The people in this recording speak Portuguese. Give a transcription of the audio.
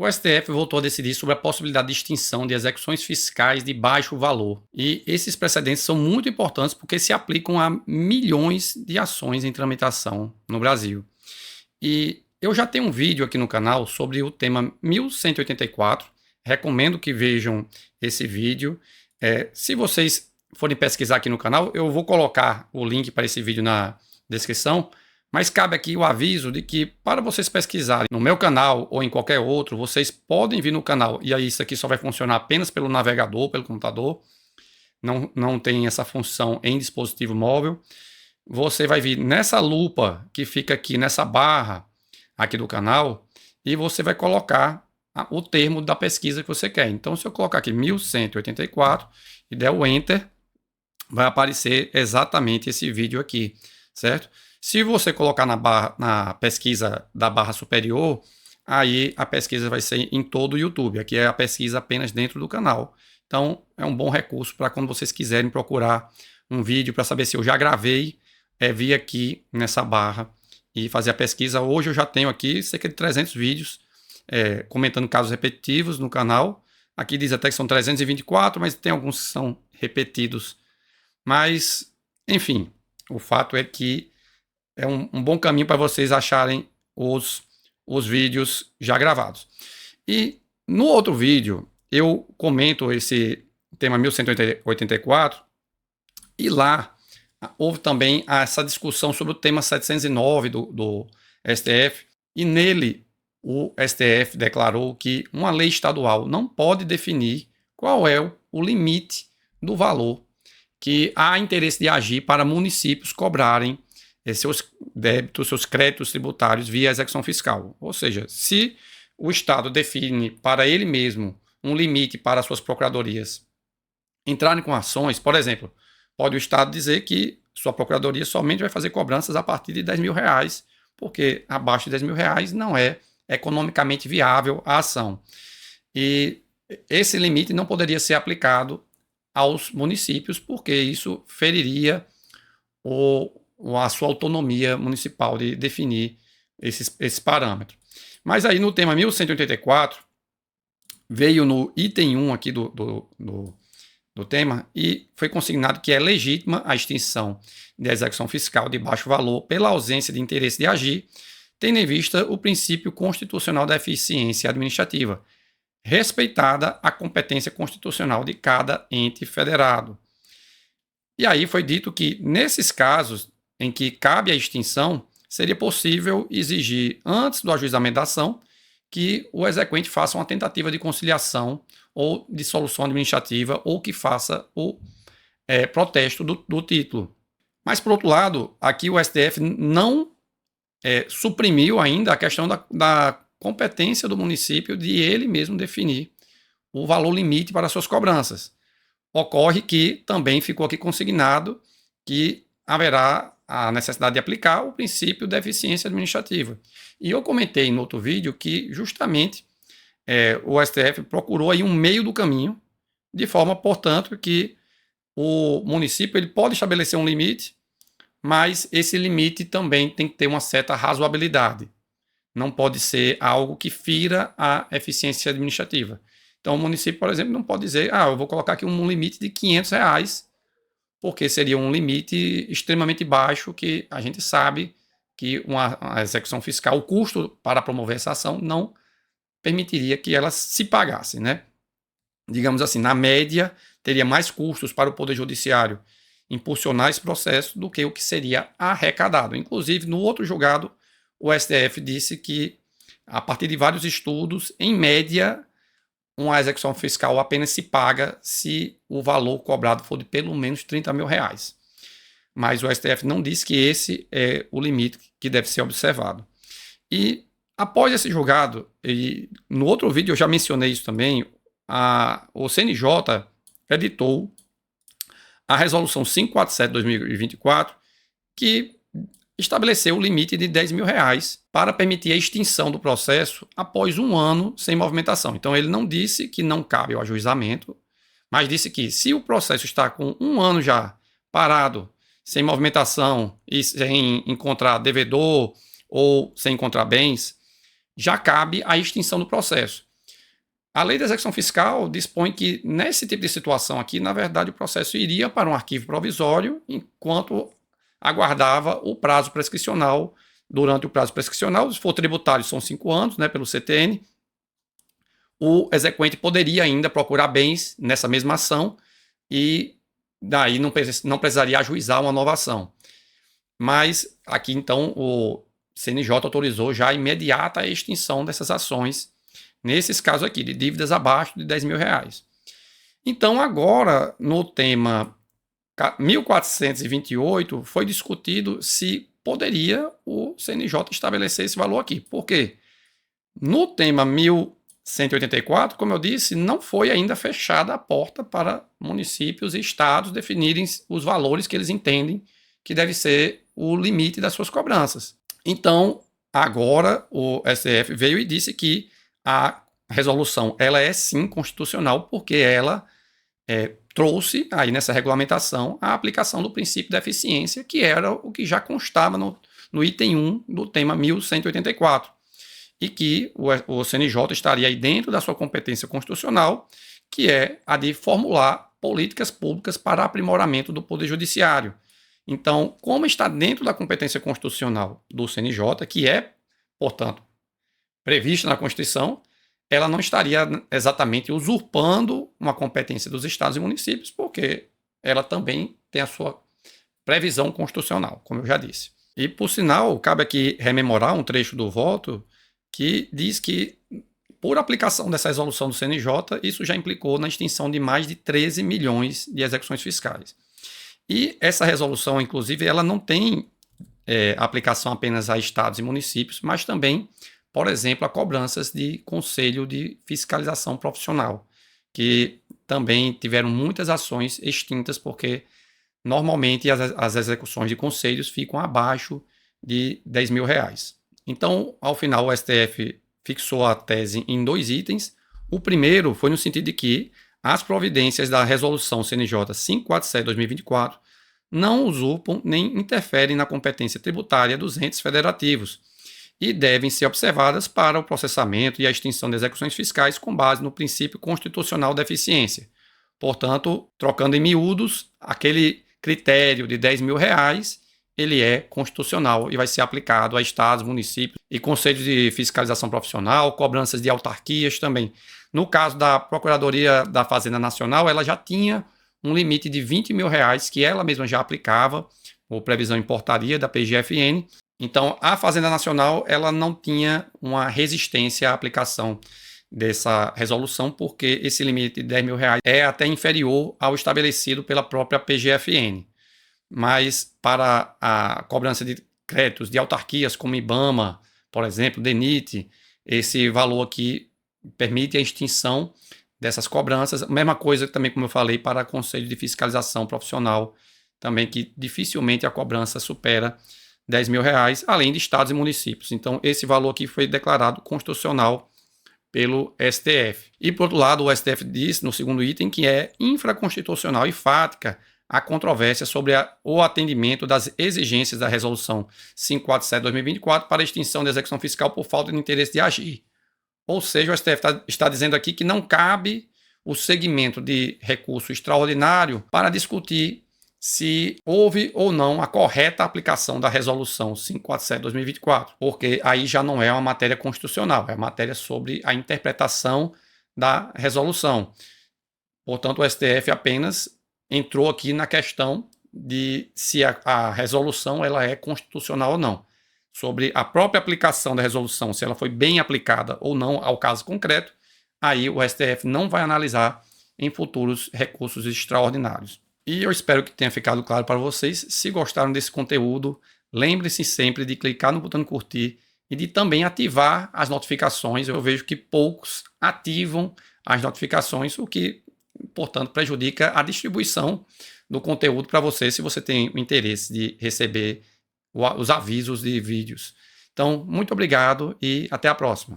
O STF voltou a decidir sobre a possibilidade de extinção de execuções fiscais de baixo valor. E esses precedentes são muito importantes porque se aplicam a milhões de ações em tramitação no Brasil. E eu já tenho um vídeo aqui no canal sobre o tema 1184. Recomendo que vejam esse vídeo. Se vocês forem pesquisar aqui no canal, eu vou colocar o link para esse vídeo na descrição. Mas cabe aqui o aviso de que para vocês pesquisarem no meu canal ou em qualquer outro, vocês podem vir no canal. E aí isso aqui só vai funcionar apenas pelo navegador, pelo computador. Não tem essa função em dispositivo móvel. Você vai vir nessa lupa que fica aqui nessa barra aqui do canal e você vai colocar o termo da pesquisa que você quer. Então, se eu colocar aqui 1184 e der o Enter, vai aparecer exatamente esse vídeo aqui, certo? Se você colocar na pesquisa da barra superior, aí a pesquisa vai ser em todo o YouTube. Aqui é a pesquisa apenas dentro do canal. Então, é um bom recurso para quando vocês quiserem procurar um vídeo para saber se eu já gravei, vir aqui nessa barra e fazer a pesquisa. Hoje eu já tenho aqui cerca de 300 vídeos comentando casos repetitivos no canal. Aqui diz até que são 324, mas tem alguns que são repetidos. Mas, enfim, o fato é que é um bom caminho para vocês acharem os vídeos já gravados. E no outro vídeo, eu comento esse tema 1184 e lá houve também essa discussão sobre o tema 709 do STF e nele o STF declarou que uma lei estadual não pode definir qual é o limite do valor que há interesse de agir para municípios cobrarem seus débitos, seus créditos tributários via execução fiscal. Ou seja, se o Estado define para ele mesmo um limite para suas procuradorias entrarem com ações, por exemplo, pode o Estado dizer que sua procuradoria somente vai fazer cobranças a partir de R$10.000, porque abaixo de R$10.000 não é economicamente viável a ação. E esse limite não poderia ser aplicado aos municípios, porque isso feriria a sua autonomia municipal de definir esses parâmetros. Mas aí no tema 1184, veio no item 1 aqui do tema e foi consignado que é legítima a extinção da execução fiscal de baixo valor pela ausência de interesse de agir, tendo em vista o princípio constitucional da eficiência administrativa, respeitada a competência constitucional de cada ente federado. E aí foi dito que, nesses casos em que cabe a extinção, seria possível exigir, antes do ajuizamento da ação, que o exequente faça uma tentativa de conciliação ou de solução administrativa ou que faça o protesto do título. Mas, por outro lado, aqui o STF não suprimiu ainda a questão da competência do município de ele mesmo definir o valor limite para suas cobranças. Ocorre que também ficou aqui consignado que haverá a necessidade de aplicar o princípio da eficiência administrativa. E eu comentei no outro vídeo que justamente o STF procurou aí um meio do caminho, de forma, portanto, que o município ele pode estabelecer um limite, mas esse limite também tem que ter uma certa razoabilidade. Não pode ser algo que fira a eficiência administrativa. Então, o município, por exemplo, não pode dizer, eu vou colocar aqui um limite de R$500, porque seria um limite extremamente baixo, que a gente sabe que uma execução fiscal, o custo para promover essa ação não permitiria que ela se pagasse, né? Digamos assim, na média, teria mais custos para o Poder Judiciário impulsionar esse processo do que o que seria arrecadado. Inclusive, no outro julgado, o STF disse que, a partir de vários estudos, em média, uma execução fiscal apenas se paga se o valor cobrado for de pelo menos R$30.000. Mas o STF não disse que esse é o limite que deve ser observado. E após esse julgado, e no outro vídeo eu já mencionei isso também, o CNJ editou a resolução 547 de 2024, que estabeleceu o limite de R$10.000 para permitir a extinção do processo após um ano sem movimentação. Então, ele não disse que não cabe ao ajuizamento, mas disse que se o processo está com um ano já parado, sem movimentação e sem encontrar devedor ou sem encontrar bens, já cabe a extinção do processo. A lei da execução fiscal dispõe que, nesse tipo de situação aqui, na verdade, o processo iria para um arquivo provisório enquanto aguardava o prazo prescricional. Durante o prazo prescricional, se for tributário, são 5 anos, né, pelo CTN, o exequente poderia ainda procurar bens nessa mesma ação e daí não precisaria ajuizar uma nova ação. Mas aqui, então, o CNJ autorizou já a imediata extinção dessas ações, nesses casos aqui, de dívidas abaixo de R$10.000. Então, agora, no tema 1428, foi discutido se poderia o CNJ estabelecer esse valor aqui. Por quê? No tema 1184, como eu disse, não foi ainda fechada a porta para municípios e estados definirem os valores que eles entendem que deve ser o limite das suas cobranças. Então, agora o STF veio e disse que a resolução ela é sim constitucional, porque ela trouxe aí nessa regulamentação a aplicação do princípio da eficiência, que era o que já constava no item 1 do tema 1184, e que o CNJ estaria aí dentro da sua competência constitucional, que é a de formular políticas públicas para aprimoramento do Poder Judiciário. Então, como está dentro da competência constitucional do CNJ, que é, portanto, prevista na Constituição, ela não estaria exatamente usurpando uma competência dos estados e municípios, porque ela também tem a sua previsão constitucional, como eu já disse. E, por sinal, cabe aqui rememorar um trecho do voto que diz que, por aplicação dessa resolução do CNJ, isso já implicou na extinção de mais de 13 milhões de execuções fiscais. E essa resolução, inclusive, ela não tem aplicação apenas a estados e municípios, mas também, por exemplo, a cobranças de Conselho de Fiscalização Profissional, que também tiveram muitas ações extintas, porque normalmente as execuções de conselhos ficam abaixo de R$10.000. Então, ao final, o STF fixou a tese em 2 itens. O primeiro foi no sentido de que as providências da Resolução CNJ 547/2024 não usurpam nem interferem na competência tributária dos entes federativos e devem ser observadas para o processamento e a extinção de execuções fiscais com base no princípio constitucional da eficiência. Portanto, trocando em miúdos, aquele critério de R$10.000, ele é constitucional e vai ser aplicado a estados, municípios e conselhos de fiscalização profissional, cobranças de autarquias também. No caso da Procuradoria da Fazenda Nacional, ela já tinha um limite de R$20.000 que ela mesma já aplicava, por previsão em portaria da PGFN. Então, a Fazenda Nacional ela não tinha uma resistência à aplicação dessa resolução, porque esse limite de R$10.000 é até inferior ao estabelecido pela própria PGFN. Mas para a cobrança de créditos de autarquias como IBAMA, por exemplo, DENIT, esse valor aqui permite a extinção dessas cobranças. Mesma coisa também, como eu falei, para Conselho de Fiscalização Profissional, também que dificilmente a cobrança supera R$10.000, além de estados e municípios. Então, esse valor aqui foi declarado constitucional pelo STF. E, por outro lado, o STF diz, no segundo item, que é infraconstitucional e fática a controvérsia sobre o atendimento das exigências da Resolução 547/2024 para a extinção da execução fiscal por falta de interesse de agir. Ou seja, o STF está dizendo aqui que não cabe o segmento de recurso extraordinário para discutir se houve ou não a correta aplicação da Resolução 547/2024, porque aí já não é uma matéria constitucional, é uma matéria sobre a interpretação da resolução. Portanto, o STF apenas entrou aqui na questão de se a resolução ela é constitucional ou não. Sobre a própria aplicação da resolução, se ela foi bem aplicada ou não ao caso concreto, aí o STF não vai analisar em futuros recursos extraordinários. E eu espero que tenha ficado claro para vocês. Se gostaram desse conteúdo, lembre-se sempre de clicar no botão curtir e de também ativar as notificações. Eu vejo que poucos ativam as notificações, o que, portanto, prejudica a distribuição do conteúdo para você, se você tem o interesse de receber os avisos de vídeos. Então, muito obrigado e até a próxima.